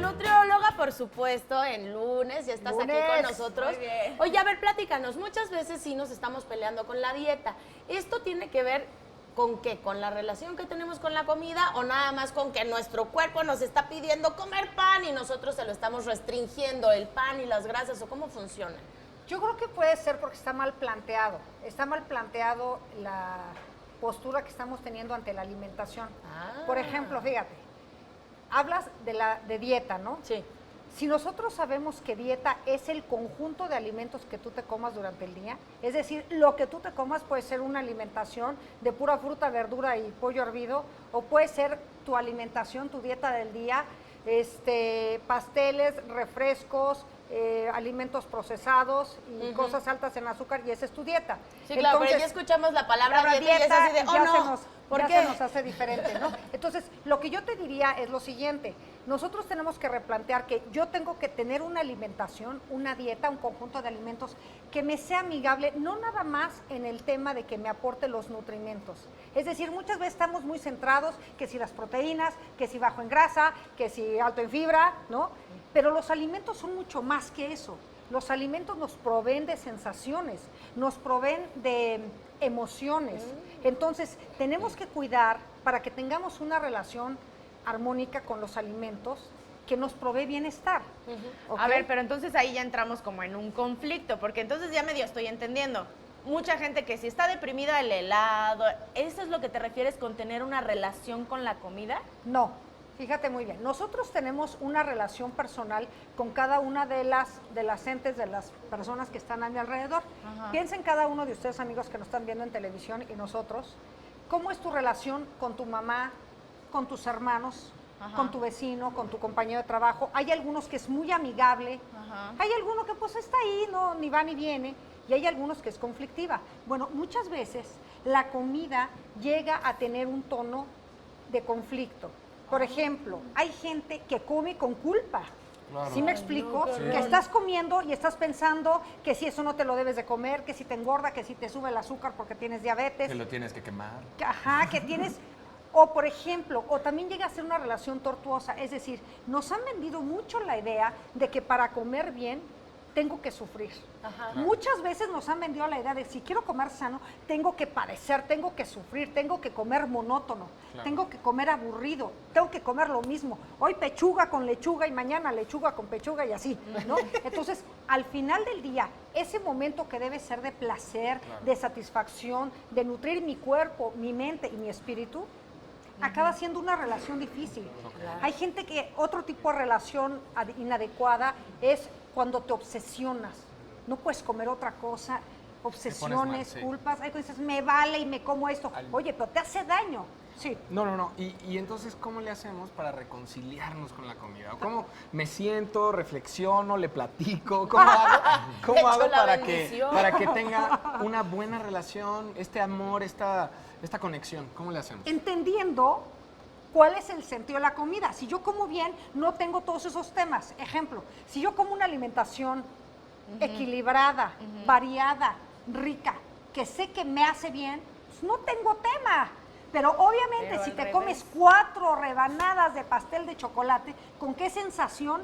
nutrióloga, por supuesto, en lunes, ya estás aquí con nosotros. Muy bien. Oye, a ver, platícanos, muchas veces sí nos estamos peleando con la dieta. ¿Esto tiene que ver con qué? ¿Con la relación que tenemos con la comida o nada más con que nuestro cuerpo nos está pidiendo comer pan y nosotros se lo estamos restringiendo, el pan y las grasas, o cómo funciona? Yo creo que puede ser porque está mal planteado. Está mal planteado la postura que estamos teniendo ante la alimentación. Por ejemplo, fíjate, hablas de dieta, ¿no? Sí. Si nosotros sabemos que dieta es el conjunto de alimentos que tú te comas durante el día, es decir, lo que tú te comas puede ser una alimentación de pura fruta, verdura y pollo hervido, o puede ser tu alimentación, tu dieta del día, pasteles, refrescos, alimentos procesados y cosas altas en azúcar, y esa es tu dieta. Sí, claro, pero ya escuchamos la palabra dieta y es así de, oh, no, ¿por qué? Se nos hace diferente, ¿no? Entonces, lo que yo te diría es lo siguiente: nosotros tenemos que replantear que yo tengo que tener una alimentación, una dieta, un conjunto de alimentos que me sea amigable, no nada más en el tema de que me aporte los nutrimentos. Es decir, muchas veces estamos muy centrados que si las proteínas, que si bajo en grasa, que si alto en fibra, ¿no? Pero los alimentos son mucho más que eso. Los alimentos nos proveen de sensaciones, nos proveen de emociones. Entonces, tenemos que cuidar para que tengamos una relación armónica con los alimentos que nos provee bienestar. A ver, pero entonces ahí ya entramos como en un conflicto, porque entonces ya medio estoy entendiendo. Mucha gente que si está deprimida el helado, ¿eso es lo que te refieres con tener una relación con la comida? No, fíjate muy bien. Nosotros tenemos una relación personal con cada una de las entes, de las personas que están a mi alrededor. Ajá. Piensen cada uno de ustedes, amigos que nos están viendo en televisión, y nosotros, ¿cómo es tu relación con tu mamá, con tus hermanos, con tu vecino, con tu compañero de trabajo? Hay algunos que es muy amigable, hay alguno que pues está ahí, no, ni va ni viene, y hay algunos que es conflictiva. Bueno, muchas veces la comida llega a tener un tono de conflicto. Por ejemplo, hay gente que come con culpa. Claro. ¿Sí me explico? Sí. Que estás comiendo y estás pensando que si eso no te lo debes de comer, que si te engorda, que si te sube el azúcar porque tienes diabetes. Que lo tienes que quemar. Ajá, que tienes... O, por ejemplo, o también llega a ser una relación tortuosa. Es decir, nos han vendido mucho la idea de que para comer bien tengo que sufrir. Muchas veces nos han vendido la idea de si quiero comer sano, tengo que padecer, tengo que sufrir, tengo que comer monótono, tengo que comer aburrido, tengo que comer lo mismo. Hoy pechuga con lechuga y mañana lechuga con pechuga y así, ¿no? Entonces, al final del día, ese momento que debe ser de placer, de satisfacción, de nutrir mi cuerpo, mi mente y mi espíritu, acaba siendo una relación difícil. Hay gente que otro tipo de relación inadecuada es cuando te obsesionas. No puedes comer otra cosa, obsesiones, culpas. Hay cosas, me vale y me como esto. Oye, pero te hace daño. Sí. No. Y entonces, ¿cómo le hacemos para reconciliarnos con la comida? ¿Cómo me siento, reflexiono, le platico? ¿Cómo hago para que tenga una buena relación, este amor, esta conexión? ¿Cómo le hacemos? Entendiendo cuál es el sentido de la comida. Si yo como bien, no tengo todos esos temas. Ejemplo, si yo como una alimentación equilibrada, variada, rica, que sé que me hace bien, pues no tengo tema. Pero obviamente, Pero si al te revés. comes 4 rebanadas de pastel de chocolate, ¿con qué sensación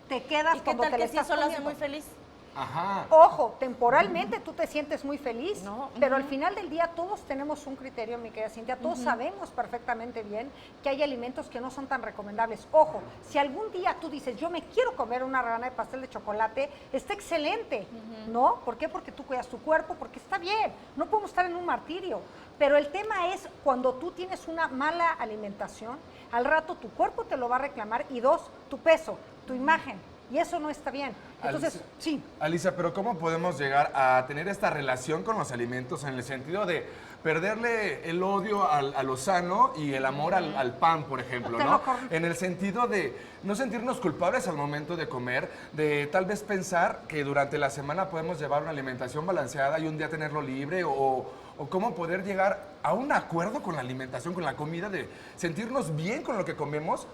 te quedas ¿Y qué cuando tal te que lo sí estás eso lo hace comiendo? muy feliz? Ajá. Ojo, temporalmente tú te sientes muy feliz, No, pero al final del día todos tenemos un criterio, mi querida Cintia, todos sabemos perfectamente bien que hay alimentos que no son tan recomendables. Ojo, si algún día tú dices, yo me quiero comer una rebanada de pastel de chocolate, está excelente, ¿no? ¿Por qué? Porque tú cuidas tu cuerpo, porque está bien, no podemos estar en un martirio. Pero el tema es cuando tú tienes una mala alimentación, al rato tu cuerpo te lo va a reclamar, y 2, tu peso, tu imagen, y eso no está bien. Entonces, Alicia, sí. Alicia, pero ¿cómo podemos llegar a tener esta relación con los alimentos en el sentido de perderle el odio a lo sano y el amor al pan, por ejemplo, ¿no? En el sentido de no sentirnos culpables al momento de comer, de tal vez pensar que durante la semana podemos llevar una alimentación balanceada y un día tenerlo libre, o cómo poder llegar a un acuerdo con la alimentación, con la comida, de sentirnos bien con lo que comemos,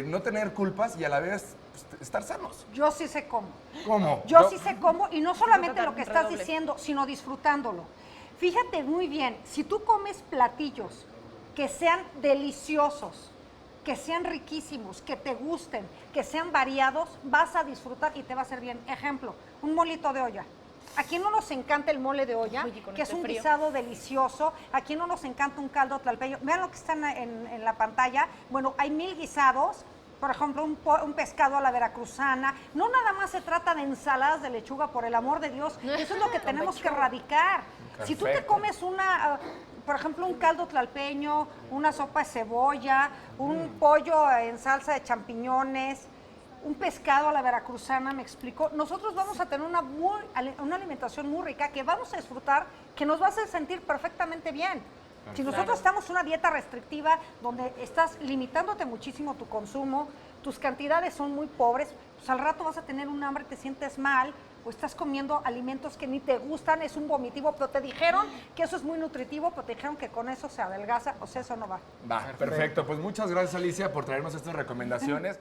no tener culpas y a la vez pues, estar sanos. Yo sí sé cómo. ¿Cómo? Yo sí sé cómo, y no solamente toca lo que un estás redoble. diciendo, sino disfrutándolo. Fíjate muy bien, si tú comes platillos que sean deliciosos, que sean riquísimos, que te gusten, que sean variados, vas a disfrutar y te va a hacer bien. Ejemplo, un molito de olla. ¿A quién no nos encanta el mole de olla? Oye, con que es este un frío. guisado delicioso. ¿A quién no nos encanta un caldo tlalpeño? Vean lo que están en la pantalla. Bueno, hay 1000 guisados. Por ejemplo, un pescado a la veracruzana. No nada más se trata de ensaladas de lechuga, por el amor de Dios. Eso es lo que tenemos que erradicar. Si tú te Perfecto. comes por ejemplo, un caldo tlalpeño, una sopa de cebolla, un pollo en salsa de champiñones, un pescado a la veracruzana, me explico. Nosotros vamos a tener una alimentación muy rica que vamos a disfrutar, que nos va a hacer sentir perfectamente bien. Si nosotros estamos en una dieta restrictiva donde estás limitándote muchísimo tu consumo, tus cantidades son muy pobres, pues al rato vas a tener un hambre, te sientes mal, o estás comiendo alimentos que ni te gustan, es un vomitivo, pero te dijeron que eso es muy nutritivo, pero te dijeron que con eso se adelgaza, o sea, eso no va. Va, perfecto. Pues muchas gracias, Alicia, por traernos estas recomendaciones.